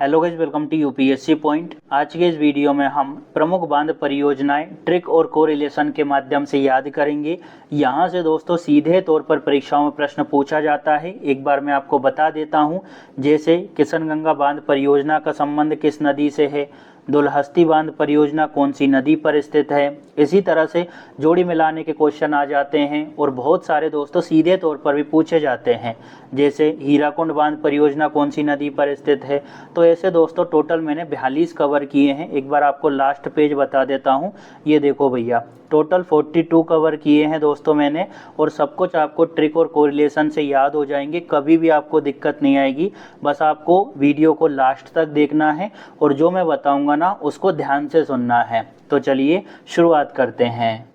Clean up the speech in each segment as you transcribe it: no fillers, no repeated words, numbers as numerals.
Hello guys, welcome to UPSC point. आज के इस वीडियो में हम प्रमुख बांध परियोजनाएं ट्रिक और कोरिलेशन के माध्यम से याद करेंगे। यहां से दोस्तों सीधे तौर पर परीक्षाओं में प्रश्न पूछा जाता है। एक बार मैं आपको बता देता हूं, जैसे किशनगंगा बांध परियोजना का संबंध किस नदी से है, दुलहस्ती बांध परियोजना कौन सी नदी पर स्थित है। इसी तरह से जोड़ी मिलाने के क्वेश्चन आ जाते हैं और बहुत सारे दोस्तों सीधे तौर पर भी पूछे जाते हैं, जैसे हीराकुंड बांध परियोजना कौन सी नदी पर स्थित है। तो ऐसे दोस्तों टोटल मैंने 42 कवर किए हैं। एक बार आपको लास्ट पेज बता देता हूं, ये देखो भैया, टोटल 42 कवर किए हैं दोस्तों मैंने, और सब कुछ आपको ट्रिक और कोरिलेशन से याद हो जाएंगे। कभी भी आपको दिक्कत नहीं आएगी, बस आपको वीडियो को लास्ट तक देखना है और जो मैं बताऊंगा ना उसको ध्यान से सुनना है। तो चलिए शुरुआत करते हैं।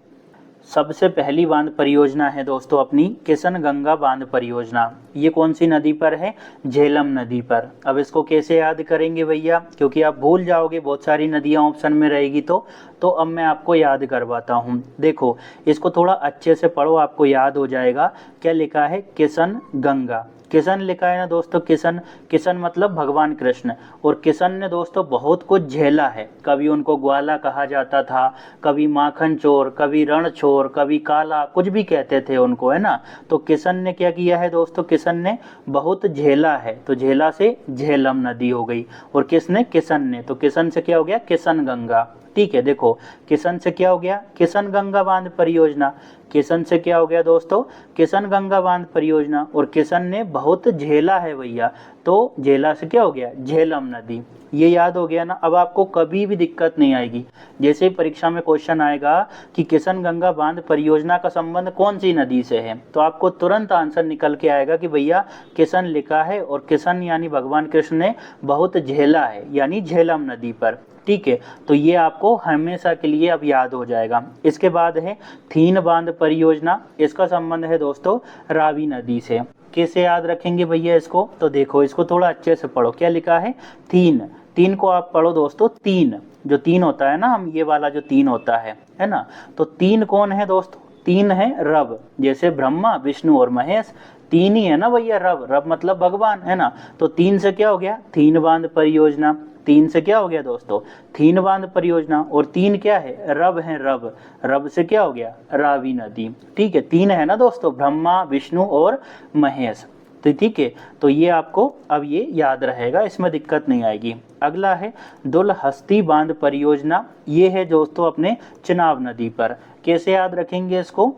सबसे पहली बांध परियोजना है दोस्तों अपनी किशनगंगा बांध परियोजना। ये कौन सी नदी पर है? झेलम नदी पर। अब इसको कैसे याद करेंगे भैया, क्योंकि आप भूल जाओगे, बहुत सारी नदियां ऑप्शन में रहेगी। तो अब मैं आपको याद करवाता हूँ। देखो, इसको थोड़ा अच्छे से पढ़ो, आपको याद हो जाएगा। क्या लिखा है? किशनगंगा। किशन लिखा है ना दोस्तों, किशन, किशन मतलब भगवान कृष्ण। और किशन ने दोस्तों बहुत कुछ झेला है। कभी उनको ग्वाला कहा जाता था, कभी माखन चोर, कभी रण चोर, कभी काला, कुछ भी कहते थे उनको, है ना। तो किशन ने क्या किया है दोस्तों? किशन ने बहुत झेला है, तो झेला से झेलम नदी हो गई। और किसने? किशन ने। तो किशन से क्या हो गया? किशनगंगा। ठीक है, देखो किशन से क्या हो गया? किशनगंगा बांध परियोजना। किशन से क्या हो गया दोस्तों? किशनगंगा बांध परियोजना। और किशन ने बहुत झेला है भैया, तो झेला से क्या हो गया? झेलम नदी। ये याद हो गया ना। अब आपको कभी भी दिक्कत नहीं आएगी। जैसे ही परीक्षा में क्वेश्चन आएगा कि किशनगंगा बांध परियोजना का संबंध कौन सी नदी से है, तो आपको तुरंत आंसर निकल के आएगा कि भैया किशन लिखा है और किशन यानी भगवान कृष्ण ने बहुत झेला है, यानी झेलम नदी पर। ठीक है, तो ये आपको हमेशा के लिए अब याद हो जाएगा। इसके बाद है थीन बांध परियोजना। इसका संबंध है दोस्तों रावी नदी से। कैसे याद रखेंगे भैया इसको? तो देखो, इसको थोड़ा अच्छे से पढ़ो। क्या लिखा है? तीन। तीन को आप पढ़ो दोस्तों, तीन, जो तीन होता है ना, हम ये वाला जो तीन होता है ना। तो तीन कौन है दोस्तों? तीन है रब, जैसे ब्रह्मा, विष्णु और महेश, तीन ही है ना भैया। रब, रब मतलब भगवान, है ना। तो तीन से क्या हो गया? थीन बांध परियोजना। तीन से क्या हो गया दोस्तों? थीन बांध परियोजना। और तीन क्या है? रब है, रब। रब से क्या हो गया? रावी नदी। ठीक है, तीन है ना दोस्तों, ब्रह्मा, विष्णु और महेश। तो ठीक है, तो ये आपको अब ये याद रहेगा, इसमें दिक्कत नहीं आएगी। अगला है दुलहस्ती बांध परियोजना। ये है दोस्तों अपने चिनाब नदी पर। कैसे याद रखेंगे इसको?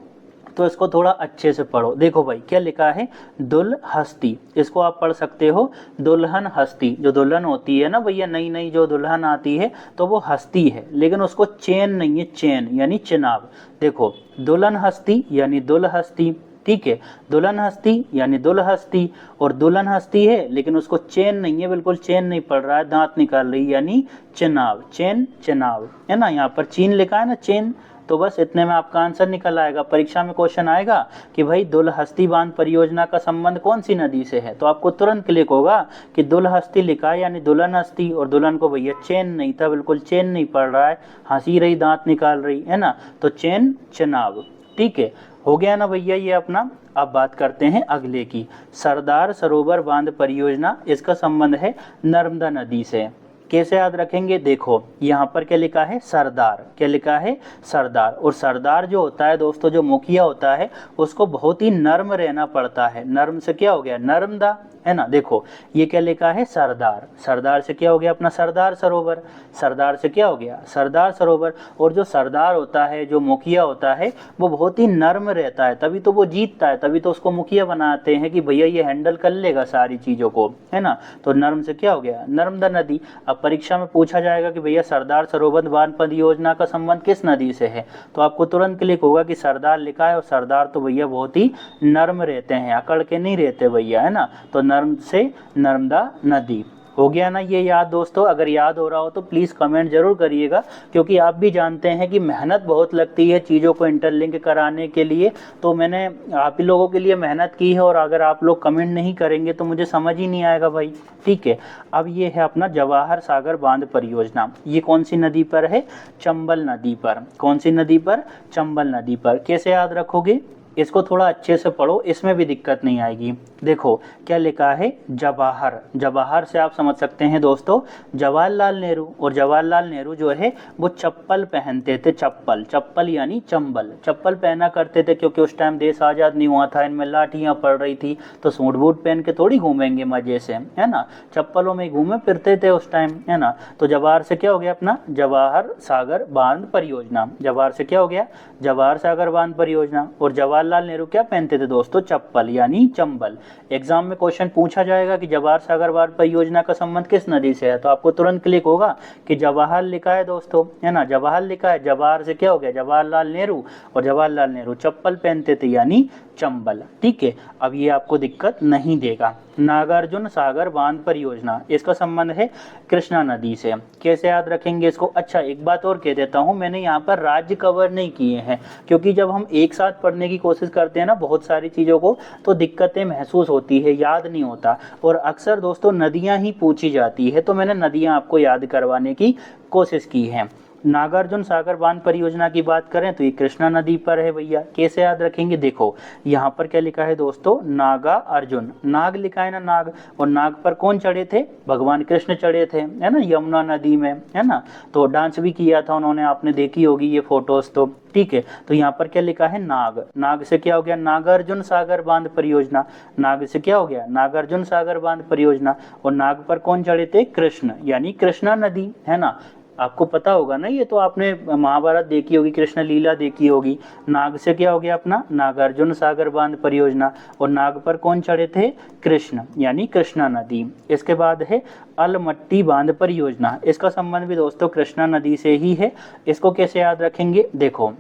तो इसको थोड़ा अच्छे से पढ़ो। देखो भाई, क्या लिखा है? दुलहस्ती। इसको आप पढ़ सकते हो दुल्हन हस्ती। जो दुल्हन होती है ना भैया, नई नई जो दुल्हन आती है, तो वो हस्ती है, लेकिन उसको चैन नहीं है, चैन यानी चिनाब। देखो, दुल्हन हस्ती यानी दुलहस्ती। ठीक है, दुल्हन हस्ती यानी दुलहस्ती। और दुल्हन हस्ती है लेकिन उसको चैन नहीं है, बिल्कुल चैन नहीं पड़ रहा है, दांत निकाल रही, यानी चिनाब। चैन, चिनाब, है ना। यहाँ पर चीन लिखा है ना, चैन। तो बस इतने में आपका आंसर निकल आएगा। परीक्षा में क्वेश्चन आएगा कि भाई दुलहस्ती बांध परियोजना का संबंध कौन सी नदी से है, तो आपको तुरंत क्लिक होगा कि दुलहस्ती लिखा है यानी दुल्हन हस्ती। और दुल्हन को भैया चैन नहीं था, बिल्कुल चैन नहीं पड़ रहा है, हंसी रही, दांत निकाल रही, है ना। तो चैन, चिनाब। ठीक है, हो गया ना भैया ये अपना। अब बात करते हैं अगले की, सरदार सरोवर बांध परियोजना। इसका संबंध है नर्मदा नदी से। कैसे याद रखेंगे? देखो, यहाँ पर क्या लिखा है? सरदार। क्या लिखा है? सरदार। और सरदार जो होता है दोस्तों, जो मुखिया होता है, उसको बहुत ही नर्म रहना पड़ता है। नर्म से क्या हो गया? नर्मदा, है ना। देखो, ये क्या लिखा है? सरदार। सरदार से क्या हो गया? अपना सरदार सरोवर। सरदार से क्या हो गया? सरदार सरोवर। और जो सरदार होता है, जो मुखिया होता है, वो बहुत ही नर्म रहता है, तभी तो वो जीतता है, तभी तो उसको मुखिया बनाते हैं कि भैया ये हैंडल कर लेगा सारी चीज़ों को, है ना। तो नर्म से क्या हो गया? नर्मदा नदी। अब परीक्षा में पूछा जाएगा कि भैया सरदार सरोवर बांध परियोजना का संबंध किस नदी से है, तो आपको तुरंत क्लिक होगा कि सरदार लिखा है। और सरदार तो भैया बहुत ही नर्म रहते हैं, अकड़ के नहीं रहते भैया, है ना। तो नर्म से नर्मदा नदी। हो गया ना ये याद दोस्तों? अगर याद हो रहा हो तो प्लीज़ कमेंट जरूर करिएगा, क्योंकि आप भी जानते हैं कि मेहनत बहुत लगती है चीज़ों को इंटरलिंक कराने के लिए। तो मैंने आप ही लोगों के लिए मेहनत की है, और अगर आप लोग कमेंट नहीं करेंगे तो मुझे समझ ही नहीं आएगा भाई। ठीक है, अब ये है अपना जवाहर सागर बांध परियोजना। ये कौन सी नदी पर है? चंबल नदी पर। कौन सी नदी पर? चंबल नदी पर। कैसे याद रखोगे? इसको थोड़ा अच्छे से पढ़ो, इसमें भी दिक्कत नहीं आएगी। देखो क्या लिखा है, जवाहर। जवाहर से आप समझ सकते हैं दोस्तों जवाहरलाल नेहरू, और जवाहरलाल नेहरू जो है वो चप्पल पहनते थे, चप्पल, चप्पल यानी चंबल, चप्पल पहना करते थे, क्योंकि उस टाइम देश आज़ाद नहीं हुआ था, इनमें लाठियाँ पड़ रही थी, तो सूट बूट पहन के थोड़ी घूमेंगे मजे से, है ना, चप्पलों में घूमे फिरते थे उस टाइम, है ना। तो जवाहर से क्या हो गया अपना जवाहर सागर बांध परियोजना, जवाहर से क्या हो गया जवाहर सागर बांध परियोजना। और जवाहरलाल नेहरू क्या पहनते थे दोस्तों, चप्पल यानी चंबल। एग्जाम में क्वेश्चन पूछा जाएगा कि जवाहर सागर बांध परियोजना का संबंध किस नदी से है, तो आपको तुरंत क्लिक होगा कि जवाहर लिखा है दोस्तों, है ना, जवाहर लिखा है, जवाहर से क्या हो गया जवाहरलाल नेहरू, और जवाहरलाल नेहरू चप्पल पहनते थे यानी चंबल। ठीक है, अब ये आपको दिक्कत नहीं देगा। नागार्जुन सागर बांध परियोजना, इसका संबंध है कृष्णा नदी से। कैसे याद रखेंगे इसको, अच्छा एक बात और कह देता हूँ, मैंने यहाँ पर राज्य कवर नहीं किए हैं, क्योंकि जब हम एक साथ पढ़ने की कोशिश करते हैं ना बहुत सारी चीज़ों को, तो दिक्कतें महसूस होती है, याद नहीं होता, और अक्सर दोस्तों नदियाँ ही पूछी जाती है, तो मैंने नदियाँ आपको याद करवाने की कोशिश की है। नागार्जुन सागर बांध परियोजना की बात करें तो ये कृष्णा नदी पर है भैया। कैसे याद रखेंगे, देखो यहाँ पर क्या लिखा है दोस्तों, नागा अर्जुन, नाग लिखा है ना, नाग, और नाग पर कौन चढ़े थे, भगवान कृष्ण चढ़े थे, है ना, यमुना नदी में, है ना, तो डांस भी किया था उन्होंने, आपने देखी होगी ये फोटोज तो। ठीक है, तो यहाँ पर क्या लिखा है, नाग, नाग से क्या हो गया नागार्जुन सागर बांध परियोजना, नाग से क्या हो गया नागार्जुन सागर बांध परियोजना, और नाग पर कौन चढ़े थे, कृष्ण यानी कृष्णा नदी, है ना। आपको पता होगा ना, ये तो आपने महाभारत देखी होगी, कृष्ण लीला देखी होगी। नाग से क्या हो गया अपना नागार्जुन सागर बांध परियोजना, और नाग पर कौन चढ़े थे, कृष्ण यानी कृष्णा नदी। इसके बाद है अलमट्टी बांध परियोजना, इसका संबंध भी दोस्तों कृष्णा नदी से ही है। इसको कैसे याद रखेंगे, देखो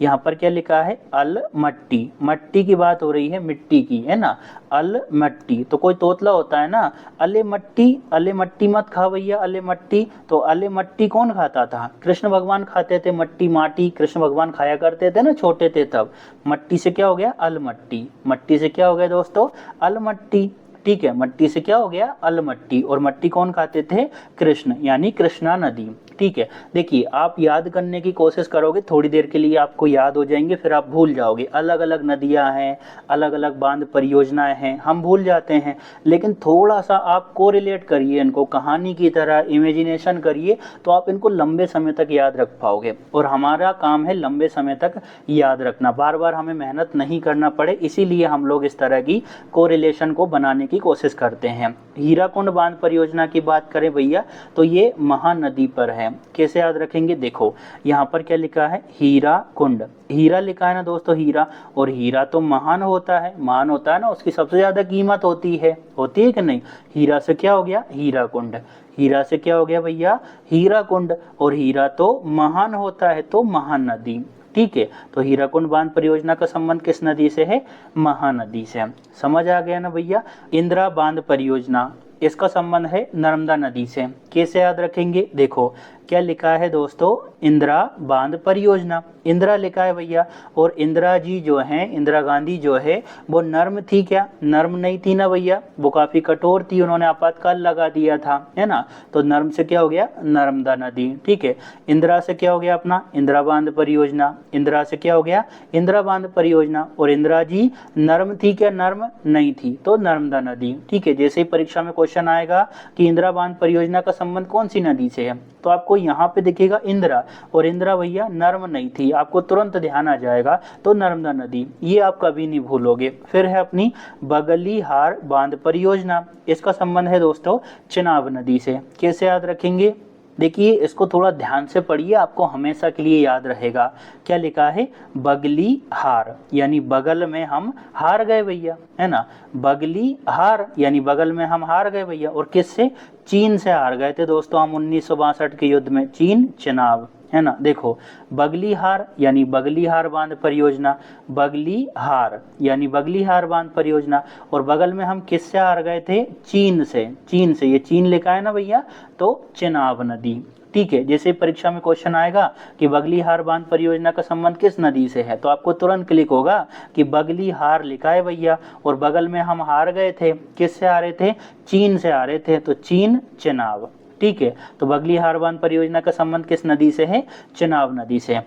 यहाँ पर क्या लिखा है, अल मट्टी, मट्टी की बात हो रही है, मिट्टी की, है ना, अल मट्टी, तो कोई तोतला होता है ना, अले मट्टी, अले मट्टी मत खा भैया, अले मट्टी, तो अले मट्टी कौन खाता था, कृष्ण भगवान खाते थे, मट्टी माटी कृष्ण भगवान खाया करते थे ना छोटे थे तब। मट्टी से क्या हो गया अल मट्टी, मट्टी से क्या हो गया दोस्तों अल मट्टी। ठीक है, मट्टी से क्या हो गया अलमट्टी, और मट्टी कौन खाते थे, कृष्ण यानी कृष्णा नदी। ठीक है, देखिए आप याद करने की कोशिश करोगे, थोड़ी देर के लिए आपको याद हो जाएंगे, फिर आप भूल जाओगे। अलग अलग नदियां हैं, अलग अलग बांध परियोजनाएं हैं, हम भूल जाते हैं, लेकिन थोड़ा सा आप कोरिलेट करिए इनको, कहानी की तरह इमेजिनेशन करिए, तो आप इनको लंबे समय तक याद रख पाओगे। और हमारा काम है लंबे समय तक याद रखना, बार बार हमें मेहनत नहीं करना पड़े, इसीलिए हम लोग इस तरह की कोरिलेशन को बनाने की कोशिश करते हैं। हीराकुंड बांध परियोजना की बात करें भैया, तो ये महानदी पर है। कैसे याद रखेंगे, देखो यहाँ पर क्या लिखा है, हीरा कुंड, हीरा लिखा है ना दोस्तों, हीरा, और हीरा तो महान होता है, महान होता है ना, उसकी सबसे ज्यादा कीमत होती है कि नहीं। हीरा से क्या हो गया हीरा कुंड, हीरा से क्या हो गया भैया हीरा कुंड, और हीरा तो महान होता है, तो महानदी। ठीक है, तो हीराकुंड बांध परियोजना का संबंध किस नदी से है, महानदी से। समझ आ गया ना भैया। इंदिरा बांध परियोजना, इसका संबंध है नर्मदा नदी से। कैसे याद रखेंगे, देखो क्या लिखा है दोस्तों, इंदिरा बांध परियोजना, इंदिरा लिखा है भैया, और इंदिरा जी जो हैं, इंदिरा गांधी जो है वो नर्म थी क्या, नर्म नहीं थी ना भैया, वो काफी कठोर थी, उन्होंने आपातकाल लगा दिया था, है ना, तो नर्म से क्या हो गया नर्मदा नदी। ठीक है, इंदिरा से क्या हो गया अपना इंदिरा बांध परियोजना, इंदिरा से क्या हो गया इंदिरा बांध परियोजना, और इंदिरा जी नर्म थी क्या, नर्म नहीं थी, तो नर्मदा नदी। ठीक है, जैसे ही परीक्षा में क्वेश्चन आएगा कि इंदिरा बांध परियोजना का संबंध कौन सी नदी से है, तो आपको यहाँ पे दिखेगा इंदिरा, और इंदिरा भैया नर्म नहीं थी, आपको तुरंत ध्यान आ जाएगा, तो नर्मदा नदी, ये आप कभी नहीं भूलोगे। फिर है अपनी बगलीहार बांध परियोजना, इसका संबंध है दोस्तों चिनाब नदी से। कैसे याद रखेंगे, देखिए इसको थोड़ा ध्यान से पढ़िए, आपको हमेशा के लिए याद रहेगा। क्या लिखा है बगली हार, यानी बगल में हम हार गए भैया, है ना, बगली हार यानी बगल में हम हार गए भैया, और किससे, चीन से हार गए थे दोस्तों हम 1962 के युद्ध में, चीन चिनाब, है ना। देखो बगलीहार यानी बगलीहार बांध परियोजना, बगलीहार यानी बगलीहार बांध परियोजना, और बगल में हम किससे हार गए थे, चीन से, चीन से, ये चीन लिखा है ना भैया, तो चिनाब नदी। ठीक है, जैसे परीक्षा में क्वेश्चन आएगा कि बगलीहार बांध परियोजना का संबंध किस नदी से है, तो आपको तुरंत क्लिक होगा कि बगलीहार लिखा है भैया, और बगल में हम हार गए थे, किससे हारे थे, चीन से हारे थे, तो चीन चिनाब। ठीक है, तो बगलीहार बांध परियोजना का संबंध किस नदी से है, चिनाब नदी से।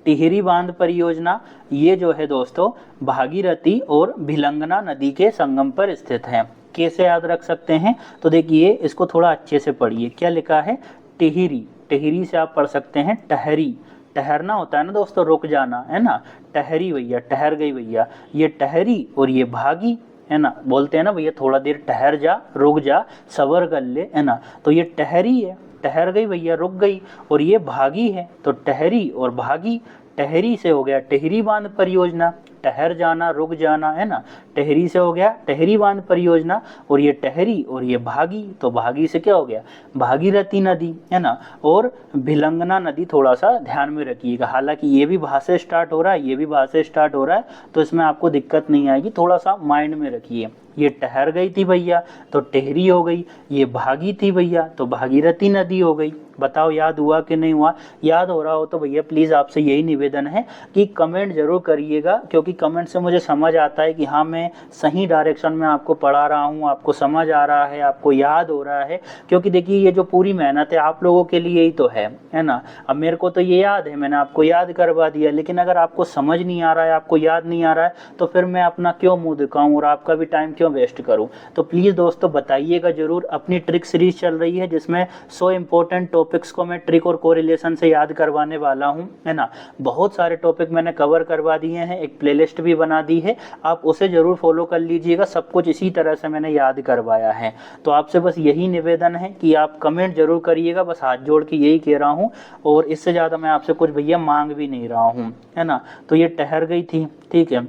टिहरी बांध परियोजना ये जो है दोस्तों भागीरथी और भिलंगना नदी के संगम पर स्थित है। कैसे याद रख सकते हैं, तो देखिए इसको थोड़ा अच्छे से पढ़िए। क्या लिखा है, टिहरी, टिहरी से आप पढ़ सकते हैं टहरी, ठहरना होता है ना दोस्तों, रुक जाना, है ना, टहरी भैया, ठहर गई भैया, ये टहरी और ये भागी, है ना, बोलते हैं ना भैया थोड़ा देर ठहर जा, रुक जा, सबर कर ले, है ना, तो ये टहरी है, ठहर गई भैया, रुक गई, और ये भागी है, तो टहरी और भागी, टहरी से हो गया टिहरी बांध परियोजना, ठहर जाना, रुक जाना, है ना, टहरी से हो गया टिहरी बांध परियोजना, और ये टहरी और ये भागी, तो भागी से क्या हो गया, भागीरथी नदी, है ना, और भिलंगना नदी थोड़ा सा ध्यान में रखिएगा। हालांकि ये भी भा से स्टार्ट हो रहा है, ये भी भा से स्टार्ट हो रहा है, तो इसमें आपको दिक्कत नहीं आएगी, थोड़ा सा माइंड में रखिए। ये ठहर गई थी भैया तो टिहरी हो गई, ये भागी थी भैया तो भागीरथी नदी हो गई। बताओ याद हुआ कि नहीं हुआ? याद हो रहा हो तो भैया प्लीज़ आपसे यही निवेदन है कि कमेंट जरूर करिएगा, क्योंकि कमेंट से मुझे समझ आता है कि हाँ मैं सही डायरेक्शन में आपको पढ़ा रहा हूँ, आपको समझ आ रहा है, आपको याद हो रहा है। क्योंकि देखिए ये जो पूरी मेहनत है आप लोगों के लिए ही तो है ना। अब मेरे को तो ये याद है, मैंने आपको याद करवा दिया, लेकिन अगर आपको समझ नहीं आ रहा है, आपको याद नहीं आ रहा है, तो फिर मैं अपना क्यों मुंह दिखाऊं और आपका भी टाइम क्यों वेस्ट करूं। तो प्लीज़ दोस्तों बताइएगा जरूर। अपनी ट्रिक सीरीज चल रही है जिसमें 100 इंपॉर्टेंट टॉपिक्स को मैं ट्रिक और कोरिलेशन से याद करवाने वाला हूं, है ना। बहुत सारे टॉपिक मैंने कवर करवा दिए हैं, एक प्लेलिस्ट भी बना दी है, आप उसे जरूर फॉलो कर लीजिएगा। सब कुछ इसी तरह से मैंने याद करवाया है। तो आपसे बस यही निवेदन है कि आप कमेंट जरूर करिएगा, बस हाथ जोड़ के यही कह रहा हूँ, और इससे ज़्यादा मैं आपसे कुछ भैया मांग भी नहीं रहा हूँ, है ना। तो ये ठहर गई थी, ठीक है।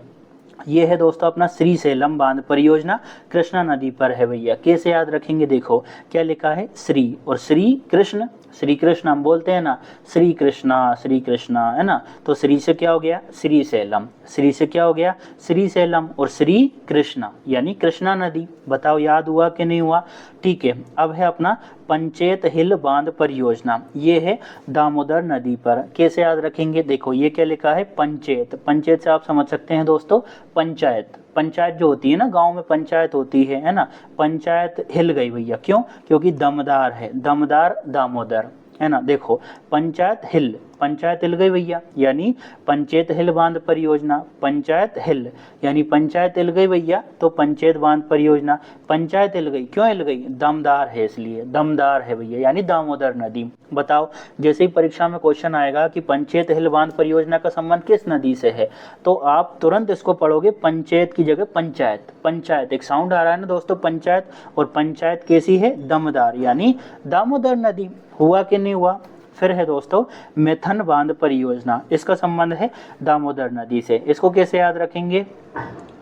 ये है दोस्तों अपना श्रीशैलम बांध परियोजना, कृष्णा नदी पर है भैया। कैसे याद रखेंगे, देखो क्या लिखा है, श्री और श्री कृष्ण, श्री कृष्ण हम बोलते हैं ना, श्री कृष्णा, है ना। तो श्री से क्या हो गया, श्रीशैलम, श्री से क्या हो गया, श्रीशैलम, और श्री कृष्णा यानी कृष्णा नदी। बताओ याद हुआ कि नहीं हुआ? ठीक है। अब है अपना पंचेत हिल बांध परियोजना, ये है दामोदर नदी पर। कैसे याद रखेंगे, देखो ये क्या लिखा है, पंचेत, पंचेत से आप समझ सकते हैं दोस्तों पंचायत, पंचायत जो होती है ना, गांव में पंचायत होती है ना। पंचायत हिल गई भैया, क्यों? क्योंकि दमदार है, दमदार दामोदर, है ना। देखो पंचायत हिल, पंचायत हिल गई भैया, यानी पंचेत हिल बांध परियोजना, पंचायत हिल यानी पंचायत हिल गई भैया, तो पंचेत बांध परियोजना। पंचायत हिल गई, क्यों हिल गई? दमदार है इसलिए, दमदार है भैया, यानी दामोदर नदी। बताओ जैसे ही परीक्षा में क्वेश्चन आएगा कि पंचेत हिल बांध परियोजना का संबंध किस नदी से है, तो आप तुरंत इसको पढ़ोगे पंचेत की जगह पंचायत। पंचायत एक साउंड आ रहा है ना दोस्तों, पंचायत, और पंचायत कैसी है, दमदार, यानी दामोदर नदी। हुआ कि नहीं हुआ? फिर है दोस्तों मेथन बांध परियोजना, इसका संबंध है दामोदर नदी से। इसको कैसे याद रखेंगे,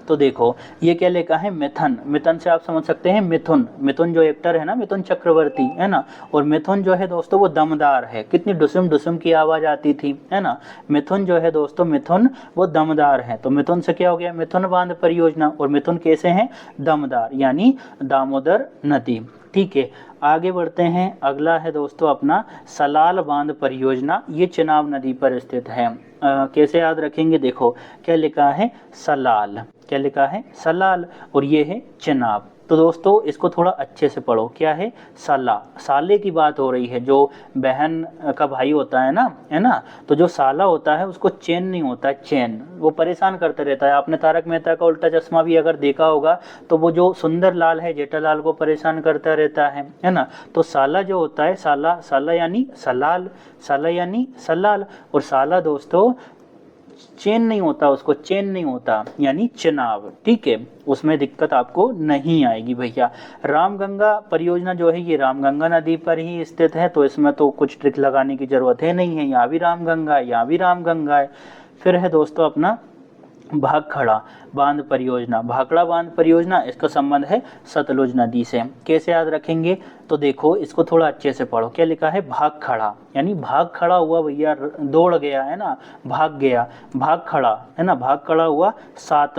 तो देखो ये क्या लिखा है, मिथुन, मिथुन से आप समझ सकते हैं मिथुन, मिथुन जो एक्टर है ना, मिथुन चक्रवर्ती, है ना। और मिथुन जो है दोस्तों वो दमदार है, कितनी डुसुम डुसुम की आवाज आती थी, है ना। मिथुन जो है दोस्तों, मिथुन वो दमदार है, तो मिथुन से क्या हो गया, मिथुन बांध परियोजना। और मिथुन कैसे हैं, दमदार, यानी दामोदर नदी। ठीक है, आगे बढ़ते हैं। अगला है दोस्तों अपना सलाल बांध परियोजना, ये चिनाब नदी पर स्थित है। कैसे याद रखेंगे, देखो क्या लिखा है, सलाल, क्या लिखा है, सलाल, और ये है चिनाब। तो दोस्तों इसको थोड़ा अच्छे से पढ़ो, क्या है, साला, साले की बात हो रही है, जो बहन का भाई होता है ना, तो जो साला होता है उसको चैन नहीं होता है, चैन, वो परेशान करता रहता है। आपने तारक मेहता का उल्टा चश्मा भी अगर देखा होगा, तो वो जो सुंदर लाल है जेठालाल को परेशान करता रहता है ना। तो साला जो होता है, साला, साला यानी सलाल, साला यानी सलाल, और साला दोस्तों चेन नहीं होता, उसको चेन नहीं होता, यानी चिनाब। ठीक है, उसमें दिक्कत आपको नहीं आएगी भैया। रामगंगा परियोजना जो है ये रामगंगा नदी पर ही स्थित है, तो इसमें तो कुछ ट्रिक लगाने की जरूरत है नहीं है, यहाँ भी रामगंगा है, यहाँ भी रामगंगा है। फिर है दोस्तों अपना भाखड़ा बांध परियोजना, भाखड़ा बांध परियोजना, इसका संबंध है सतलुज नदी से। कैसे याद रखेंगे, तो देखो इसको थोड़ा अच्छे से पढ़ो, क्या लिखा है, भाग खड़ा, यानी भाग खड़ा हुआ भैया, दौड़ गया है ना, भाग गया, भाग खड़ा है ना, भाग खड़ा हुआ साथ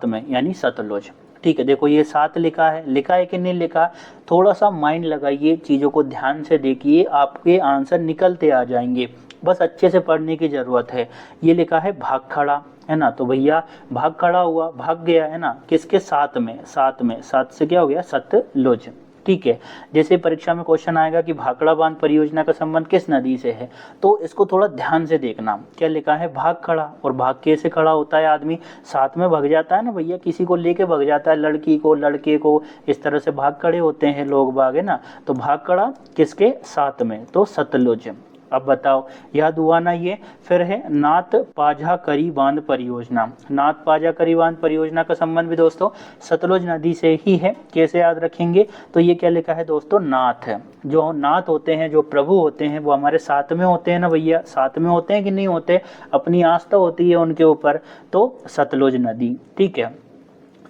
में यानी सतलुज। ठीक है, देखो ये साथ लिखा है कि नहीं लिखा, थोड़ा सा माइंड लगाइए, चीज़ों को ध्यान से देखिए, आपके आंसर निकलते आ जाएंगे, बस अच्छे से पढ़ने की ज़रूरत है। ये लिखा है भाग खड़ा, है ना, तो भैया भाग खड़ा हुआ, भाग गया, है ना, किसके साथ में, साथ से क्या हो गया, सतलुज। ठीक है। जैसे परीक्षा में क्वेश्चन आएगा कि भाखड़ा बांध परियोजना का संबंध किस नदी से है, तो इसको थोड़ा ध्यान से देखना। क्या लिखा है, भाग खड़ा। और भाग कैसे खड़ा होता है, आदमी साथ में भाग जाता है ना भैया, किसी को लेके भाग जाता है, लड़की को लड़के को, इस तरह से भाग खड़े होते हैं लोग बाग, है ना। तो भाग खड़ा किसके साथ में, तो सतलुज। अब बताओ, याद हुआ ना ये। फिर है नाथ पाझा करी बांध परियोजना। नाथ पाझा करी बांध परियोजना का संबंध भी दोस्तों सतलुज नदी से ही है। कैसे याद रखेंगे, तो ये क्या लिखा है दोस्तों, नाथ है। जो नाथ होते हैं, जो प्रभु होते हैं, वो हमारे साथ में होते हैं ना भैया, साथ में होते हैं कि नहीं होते, अपनी आस्था होती है उनके ऊपर, तो सतलुज नदी, ठीक है।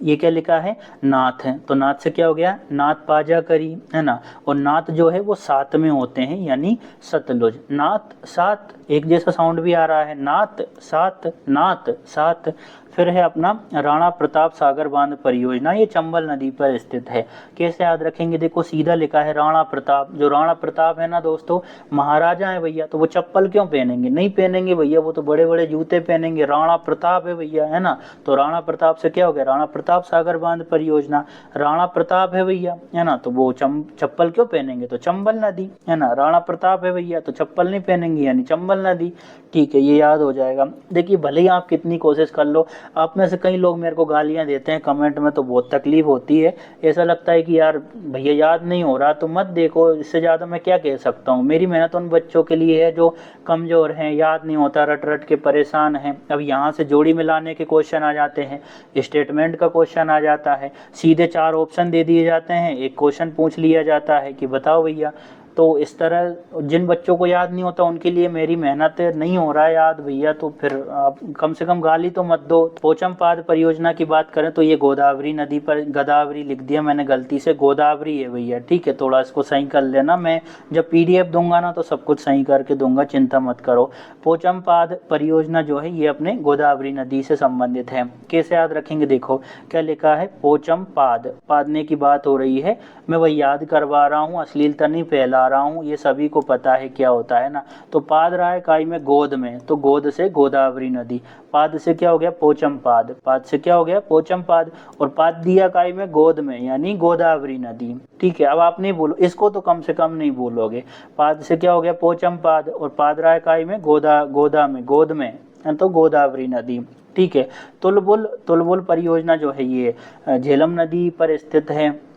ये क्या लिखा है, नाथ है। तो नाथ से क्या हो गया, नाथ पाजा करी, है ना। और नाथ जो है वो साथ में होते हैं, यानी सतलुज। नाथ साथ, एक जैसा साउंड भी आ रहा है, नाथ साथ, नाथ साथ। फिर है अपना राणा प्रताप सागर बांध परियोजना, ये चंबल नदी पर स्थित है। कैसे याद रखेंगे, देखो सीधा लिखा है राणा प्रताप। जो राणा प्रताप है ना दोस्तों, महाराजा है भैया, तो वो चप्पल क्यों पहनेंगे, नहीं पहनेंगे भैया, वो तो बड़े बड़े जूते पहनेंगे। राणा प्रताप है भैया, है ना। तो राणा प्रताप से क्या हो गया, राणा प्रताप सागर बांध परियोजना। राणा प्रताप है भैया, है ना, तो वो चप्पल क्यों पहनेंगे, तो चंबल नदी, है ना। राणा प्रताप है भैया, तो चप्पल नहीं पहनेंगे, यानी चंबल नदी, ठीक है। ये याद हो जाएगा। देखिए भले ही आप कितनी कोशिश कर लो, आप में से कई लोग मेरे को गालियां देते हैं कमेंट में, तो बहुत तकलीफ होती है। ऐसा लगता है कि यार भैया याद नहीं हो रहा तो मत देखो, इससे ज़्यादा मैं क्या कह सकता हूँ। मेरी मेहनत उन बच्चों के लिए है जो कमज़ोर हैं, याद नहीं होता, रट रट के परेशान हैं। अब यहाँ से जोड़ी मिलाने के क्वेश्चन आ जाते हैं, स्टेटमेंट का क्वेश्चन आ जाता है, सीधे 4 ऑप्शन दे दिए जाते हैं, एक क्वेश्चन पूछ लिया जाता है कि बताओ भैया। तो इस तरह जिन बच्चों को याद नहीं होता उनके लिए मेरी मेहनत नहीं हो रहा है याद भैया, तो फिर आप कम से कम गाली तो मत दो। पोचमपाद परियोजना की बात करें तो ये गोदावरी नदी पर, गोदावरी लिख दिया मैंने गलती से, गोदावरी है भैया, ठीक है। थोड़ा इसको सही कर लेना, मैं जब PDF दूंगा ना तो सब कुछ सही करके दूंगा, चिंता मत करो। पोचमपाद परियोजना जो है ये अपने गोदावरी नदी से संबंधित है। कैसे याद रखेंगे, देखो क्या लिखा है, पोचमपाद, पादने की बात हो रही है, मैं वही याद करवा रहा हूँ, अश्लीलता नहीं फैला रहा हूँ, ये सभी को पता है क्या होता है ना। तो पाद रहा है काई में गोद में, तो गोद से गोदावरी नदी, पाद से क्या हो गया, पोचमपाद, पाद से क्या हो गया, पोचमपाद। और पाद दिया काई में गोद में, यानी गोदावरी नदी, ठीक है। अब आप नहीं बोलो इसको, तो कम से कम नहीं बोलोगे। पाद से क्या हो गया, पोचमपाद, और पाद रहा है काई में गोदा में, गोद में, तो गोदावरी नदी, ठीक है। तुलबुल परियोजना जो है ये झेलम नदी पर स्थित है।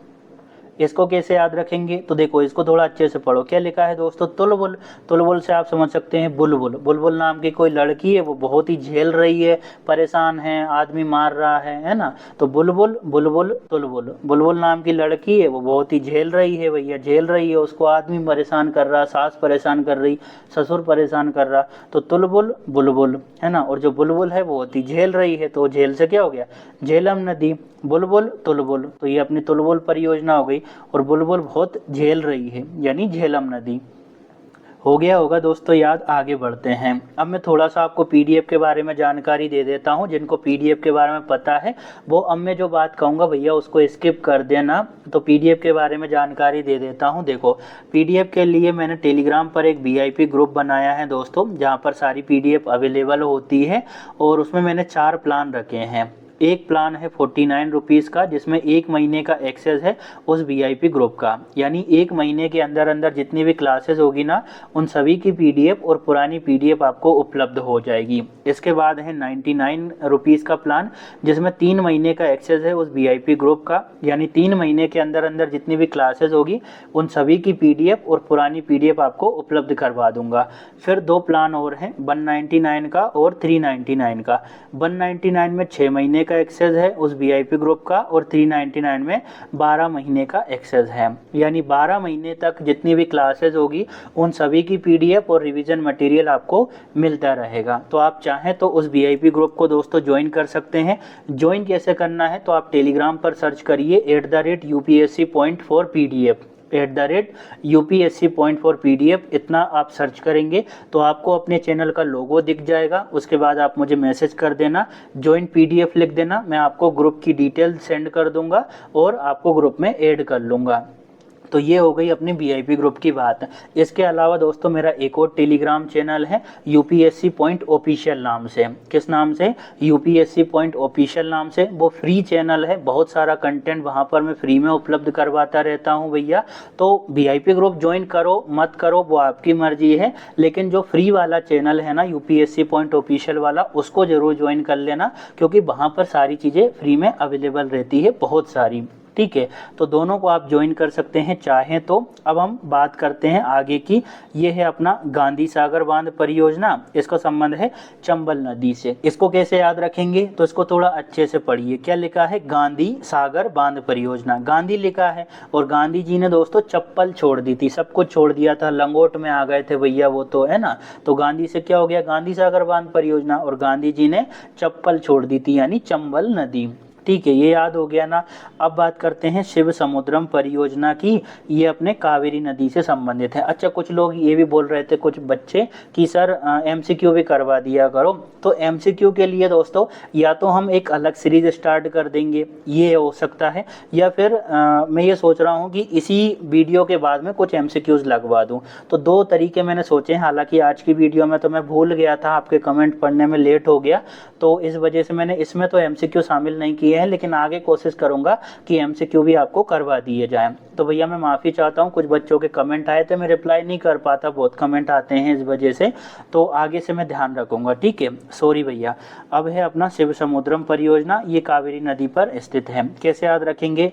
इसको कैसे याद रखेंगे, तो देखो इसको थोड़ा अच्छे से पढ़ो। क्या लिखा है दोस्तों, तुलबुल। तुलबुल से आप समझ सकते हैं बुलबुल। बुलबुल नाम की कोई लड़की है, वो बहुत ही झेल रही है, परेशान है, आदमी मार रहा है ना। तो बुलबुल, बुलबुल, तुलबुल। बुलबुल नाम की लड़की है, वो बहुत ही झेल रही है भैया, झेल रही है, उसको आदमी परेशान कर रहा, सास परेशान कर रही, ससुर परेशान कर रहा, तो तुलबुल, बुलबुल, है ना। और जो बुलबुल है वो बहुत ही झेल रही है, तो झेल से क्या हो गया, झेलम नदी। बुलबुल, तुलबुल, तो ये अपनी तुलबुल परियोजना हो गई। और बुलबुल बहुत झेल रही है, यानी झेलम नदी। हो गया होगा दोस्तों याद, आगे बढ़ते हैं। अब मैं थोड़ा सा आपको PDF के बारे में जानकारी दे देता हूं। जिनको PDF के बारे में पता है वो अब मैं जो बात कहूँगा भैया उसको स्किप कर देना। तो PDF के बारे में जानकारी दे देता हूं। देखो PDF के लिए मैंने टेलीग्राम पर एक VIP ग्रुप बनाया है दोस्तों, जहाँ पर सारी PDF अवेलेबल होती है। और उसमें मैंने 4 प्लान रखे हैं। एक प्लान है 49 रुपीज़ का, जिसमें 1 महीने का एक्सेस है उस VIP ग्रुप का, यानी 1 महीने के अंदर अंदर जितनी भी क्लासेस होगी ना उन सभी की PDF और पुरानी PDF आपको उपलब्ध हो जाएगी। इसके बाद है 99 रुपीज़ का प्लान, जिसमें 3 महीने का एक्सेस है उस VIP ग्रुप का, यानी 3 महीने के अंदर अंदर जितनी भी क्लासेस होगी उन सभी की PDF और पुरानी PDF आपको उपलब्ध करवा दूंगा। फिर 2 प्लान और हैं, 199 का और 399 का। 199 में 6 महीने का एक्सेस है उस VIP ग्रुप का, और 399 में 12 महीने का एक्सेस है, यानी 12 महीने तक जितनी भी क्लासेस होगी उन सभी की PDF और रिवीजन मटेरियल आपको मिलता रहेगा। तो आप चाहें तो उस VIP ग्रुप को दोस्तों ज्वाइन कर सकते हैं। ज्वाइन कैसे करना है, तो आप टेलीग्राम पर सर्च करिए @UPSC.4PDF, @UPSC.4PDF, इतना आप सर्च करेंगे तो आपको अपने चैनल का लोगो दिख जाएगा। उसके बाद आप मुझे मैसेज कर देना, ज्वाइन PDF लिख देना, मैं आपको ग्रुप की डिटेल सेंड कर दूंगा और आपको ग्रुप में ऐड कर लूँगा। तो ये हो गई अपनी वीआईपी ग्रुप की बात। इसके अलावा दोस्तों मेरा एक और टेलीग्राम चैनल है यूपीएससी पॉइंट ऑफिशियल नाम से। किस नाम से? यूपीएससी पॉइंट ऑफिशियल नाम से। वो फ्री चैनल है, बहुत सारा कंटेंट वहाँ पर मैं फ्री में उपलब्ध करवाता रहता हूँ भैया। तो वीआईपी ग्रुप ज्वाइन करो मत करो वो आपकी मर्जी है, लेकिन जो फ्री वाला चैनल है ना यूपीएससी पॉइंट ऑफिशियल वाला, उसको जरूर ज्वाइन कर लेना, क्योंकि वहाँ पर सारी चीज़ें फ्री में अवेलेबल रहती है, बहुत सारी। ठीक है, तो दोनों को आप ज्वाइन कर सकते हैं चाहें तो। अब हम बात करते हैं आगे की। ये है अपना गांधी सागर बांध परियोजना, इसका संबंध है चंबल नदी से। इसको कैसे याद रखेंगे? तो इसको थोड़ा अच्छे से पढ़िए। क्या लिखा है? गांधी सागर बांध परियोजना। गांधी लिखा है, और गांधी जी ने दोस्तों चप्पल छोड़ दी थी, सब कुछ छोड़ दिया था, लंगोट में आ गए थे भैया वो तो, है ना। तो गांधी से क्या हो गया? गांधी सागर बांध परियोजना। और गांधी जी ने चप्पल छोड़ दी थी, यानी चंबल नदी। ठीक है, ये याद हो गया ना। अब बात करते हैं शिव समुद्रम परियोजना की। ये अपने कावेरी नदी से संबंधित है। अच्छा, कुछ लोग ये भी बोल रहे थे, कुछ बच्चे, कि सर एमसीक्यू भी करवा दिया करो। तो एमसीक्यू के लिए दोस्तों या तो हम एक अलग सीरीज स्टार्ट कर देंगे, ये हो सकता है, या फिर मैं ये सोच रहा हूँ कि इसी वीडियो के बाद में कुछ एमसीक्यूज लगवा दूँ। तो दो तरीके मैंने सोचे हैं। हालांकि आज की वीडियो में तो मैं भूल गया था, आपके कमेंट पढ़ने में लेट हो गया, तो इस वजह से मैंने इसमें तो एमसीक्यू शामिल नहीं किए हैं, लेकिन आगे कोशिश करूंगा कि एमसीक्यू भी आपको करवा दिए जाएं। तो भैया मैं माफ़ी चाहता हूं, कुछ बच्चों के कमेंट आए थे, मैं रिप्लाई नहीं कर पाता, बहुत कमेंट आते हैं इस वजह से, तो आगे से मैं ध्यान रखूंगा। ठीक है, सॉरी भैया। अब है अपना शिव समुद्रम परियोजना, ये कावेरी नदी पर स्थित है। कैसे याद रखेंगे?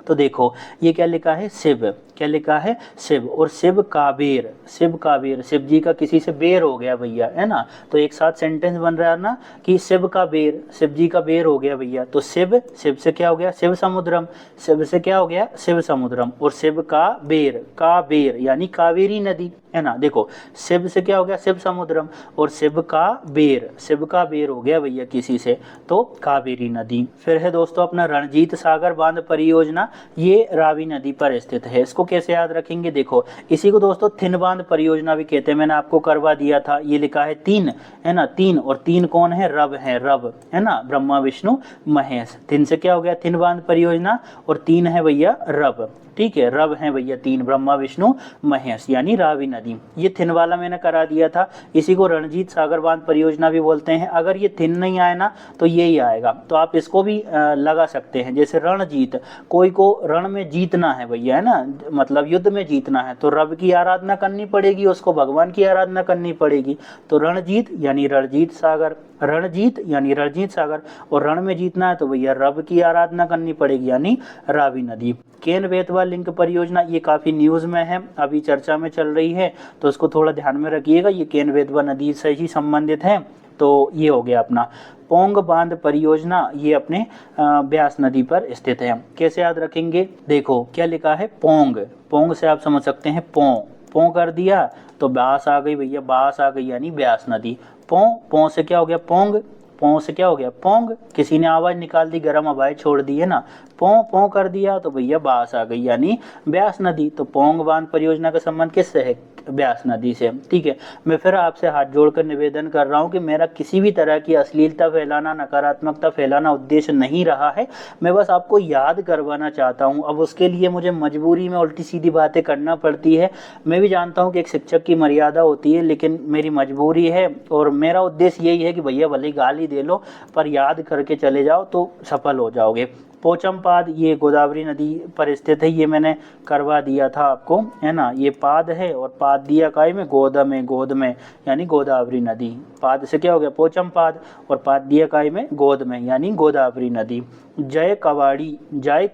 तो देखो ये क्या लिखा है? शिव। क्या लिखा है? शिव। और शिव का बेर, शिव का बेर, शिव जी का किसी से बेर हो गया भैया, है ना। तो एक साथ सेंटेंस बन रहा है ना कि शिव का बेर, शिव जी का बेर हो गया भैया। तो शिव, शिव से क्या हो गया? शिव समुद्रम। शिव से क्या हो गया? शिव समुद्रम। और शिव का बेर यानी कावेरी नदी, है ना। देखो शिव से क्या हो गया? शिव समुद्रम। और शिव का बेर हो गया भैया किसी से, तो कावेरी नदी। फिर है दोस्तों अपना रणजीत सागर बांध परियोजना, ये रावी नदी पर स्थित है। इसको कैसे याद रखेंगे? देखो इसी को दोस्तों थिन बांध परियोजना भी कहते हैं, मैंने आपको करवा दिया था। ये लिखा है तीन, है ना, तीन। और तीन कौन है? रब है, रब, है ना, ब्रह्मा विष्णु महेश। तीन से क्या हो गया? थिन बांध परियोजना। और तीन है भैया रब। ठीक है, रब हैं भैया तीन, ब्रह्मा विष्णु महेश, यानी रावी नदी। ये थिन वाला मैंने करा दिया था। इसी को रणजीत सागर बांध परियोजना भी बोलते हैं। अगर ये थिन नहीं आए ना तो यही आएगा, तो आप इसको भी लगा सकते हैं। जैसे रणजीत, कोई को रण में जीतना है भैया, है ना, मतलब युद्ध में जीतना है, तो रब की आराधना करनी पड़ेगी, उसको भगवान की आराधना करनी पड़ेगी। तो रणजीत यानी रणजीत सागर, रणजीत यानी रणजीत सागर। और रण में जीतना है तो भैया रब की आराधना करनी पड़ेगी, यानी रावी नदी। केन बेतवा लिंक परियोजना, ये काफ़ी न्यूज़ में है, अभी चर्चा में चल रही है, तो इसको थोड़ा ध्यान में रखिएगा। ये केन बेतवा नदी से ही संबंधित है। तो ये हो गया अपना पोंग बांध परियोजना, ये अपने ब्यास नदी पर स्थित है। कैसे याद रखेंगे? देखो क्या लिखा है? पोंग। पोंग से आप समझ सकते हैं पों कर दिया तो ब्यास आ गई भैया, बास आ गई, यानी ब्यास नदी। पों से क्या हो गया? पोंग। पों से क्या हो गया? पोंग। किसी ने आवाज निकाल दी, गर्म हवाएं छोड़ दी, है ना, पों कर दिया तो भैया बास आ गई, यानी ब्यास नदी। तो पोंग बांध परियोजना का संबंध किससे है? ब्यास नदी से। ठीक है, मैं फिर आपसे हाथ जोड़कर निवेदन कर रहा हूं कि मेरा किसी भी तरह की अश्लीलता फैलाना, नकारात्मकता फैलाना उद्देश्य नहीं रहा है। मैं बस आपको याद करवाना चाहता हूं। अब उसके लिए मुझे मजबूरी में उल्टी सीधी बातें करना पड़ती है। मैं भी जानता हूं कि एक शिक्षक की मर्यादा होती है, लेकिन मेरी मजबूरी है, और मेरा उद्देश्य यही है कि भैया भले गाली दे लो पर याद करके चले जाओ तो सफल हो जाओगे। पोचमपाद, ये गोदावरी नदी पर स्थित है, ये मैंने करवा दिया था आपको, है ना। ये पाद है, और पाद दिया काय में? गोद में, यानी गोदावरी नदी। पाद से क्या हो गया? पोचमपाद। और पाद दिया काय में? गोद में, यानी गोदावरी नदी। जय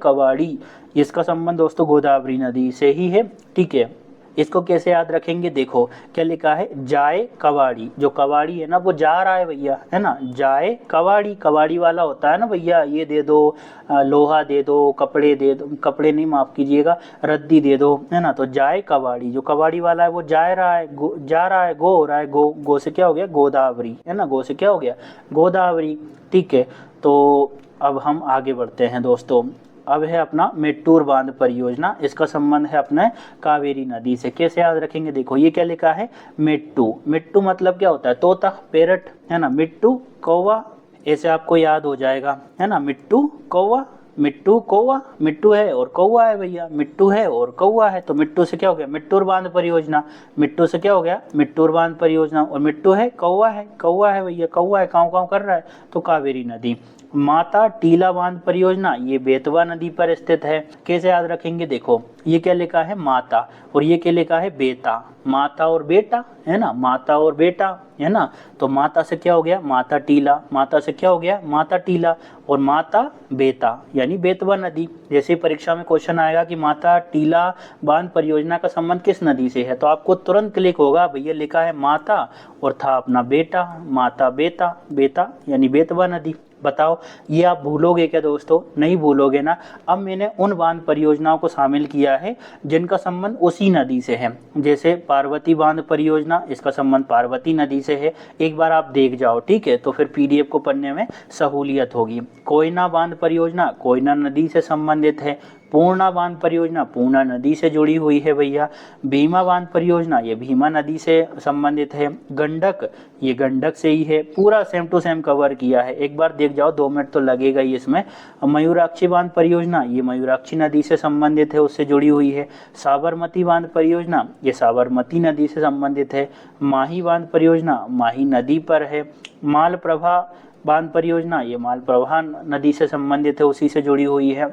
कवाड़ी, इसका संबंध दोस्तों गोदावरी नदी से ही है। ठीक है, इसको कैसे याद रखेंगे? देखो क्या लिखा है? जाए कवाड़ी। जो कवाड़ी है ना वो जा रहा है भैया, है ना, जाए कवाड़ी। कवाड़ी वाला होता है ना भैया, ये दे दो, लोहा दे दो, कपड़े दे दो, कपड़े नहीं माफ कीजिएगा, रद्दी दे दो, है ना। तो जाए कवाड़ी, जो कवाड़ी वाला है वो जा रहा है, जा रहा है, गो हो रहा है। गो से क्या हो गया? गोदावरी, है ना, गो से क्या हो गया? गोदावरी। ठीक है, तो अब हम आगे बढ़ते हैं दोस्तों। अब है अपना मेट्टूर बांध परियोजना, इसका संबंध है अपने कावेरी नदी से। कैसे याद रखेंगे? देखो ये क्या लिखा है? मिट्टू। मिट्टू मतलब क्या होता है? तोता, पैरट, है ना। मिट्टू कौवा, ऐसे आपको याद हो जाएगा, है ना। मिट्टू कौवा, मिट्टू कौवा, मिट्टू है और कौवा है भैया, मिट्टू है और कौवा है, तो मिट्टू से क्या हो गया, मिट्टूर बांध परियोजना। मिट्टू से क्या हो गया, मिट्टूर बांध परियोजना। और मिट्टू है, कौवा है, कौवा है भैया, कौवा है, काँव काँव कर रहा है, तो कावेरी नदी। माता टीला बांध परियोजना, ये बेतवा नदी पर स्थित है। कैसे याद रखेंगे, देखो ये क्या लिखा है, माता, और ये क्या लिखा है, बेटा। माता और बेटा है ना, माता और बेटा है ना, तो माता से क्या हो गया, माता टीला, माता से क्या हो गया, माता टीला, और माता बेता यानी बेतवा नदी। जैसे परीक्षा में क्वेश्चन आएगा कि माता टीला बांध परियोजना का संबंध किस नदी से है, तो आपको तुरंत क्लिक होगा, भैया लिखा है माता और था अपना बेटा, माता बेता, बेता यानी बेतवा नदी। बताओ ये आप भूलोगे क्या दोस्तों, नहीं भूलोगे ना। अब मैंने उन बांध परियोजनाओं को शामिल किया है जिनका संबंध उसी नदी से है। जैसे पार्वती बांध परियोजना, इसका संबंध पार्वती नदी से है, एक बार आप देख जाओ, ठीक है, तो फिर पीडीएफ को पढ़ने में सहूलियत होगी। कोयना बांध परियोजना कोयना नदी से संबंधित है। पूर्णा बांध परियोजना पूर्णा नदी से जुड़ी हुई है भैया। भीमा बांध परियोजना ये भीमा नदी से संबंधित है। गंडक ये गंडक से ही है। पूरा सेम टू सेम कवर किया है, एक बार देख जाओ, 2 मिनट तो लगेगा ही इसमें। मयूराक्षी बांध परियोजना ये मयूराक्षी नदी से संबंधित है, उससे जुड़ी हुई है। साबरमती बांध परियोजना ये साबरमती नदी से संबंधित है। माही बांध परियोजना माही नदी पर है। मालप्रभा बांध परियोजना ये मालप्रभा नदी से संबंधित है, उसी से जुड़ी हुई है,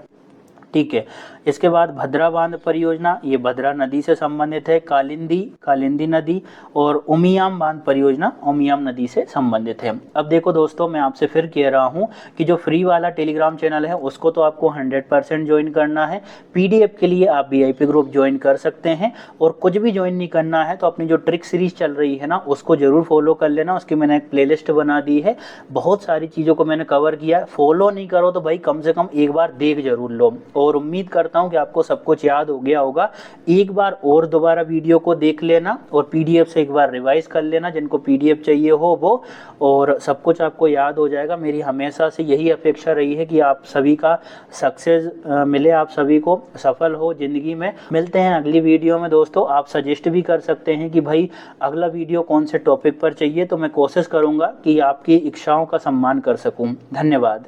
ठीक है। इसके बाद भद्रा बांध परियोजना ये भद्रा नदी से संबंधित है। कालिंदी नदी और उमियाम बांध परियोजना उमियाम नदी से संबंधित है। अब देखो दोस्तों, मैं आपसे फिर कह रहा हूँ कि जो फ्री वाला टेलीग्राम चैनल है उसको तो आपको 100% ज्वाइन करना है। पीडीएफ के लिए आप VIP ग्रुप ज्वाइन कर सकते हैं, और कुछ भी ज्वाइन नहीं करना है तो अपनी जो ट्रिक सीरीज चल रही है ना उसको जरूर फॉलो कर लेना। उसकी मैंने एक प्लेलिस्ट बना दी है, बहुत सारी चीज़ों को मैंने कवर किया है। फॉलो नहीं करो तो भाई कम से कम एक बार देख जरूर लो, और उम्मीद करता हूं कि आपको सब कुछ याद हो गया होगा। एक बार और दोबारा वीडियो को देख लेना और पीडीएफ से एक बार रिवाइज कर लेना, जिनको पीडीएफ चाहिए हो वो, और सब कुछ आपको याद हो जाएगा। मेरी हमेशा से यही अपेक्षा रही है कि आप सभी का सक्सेस मिले, आप सभी को सफल हो जिंदगी में। मिलते हैं अगली वीडियो में दोस्तों। आप सजेस्ट भी कर सकते हैं कि भाई अगला वीडियो कौन से टॉपिक पर चाहिए, तो मैं कोशिश करूंगा कि आपकी इच्छाओं का सम्मान कर सकूं। धन्यवाद।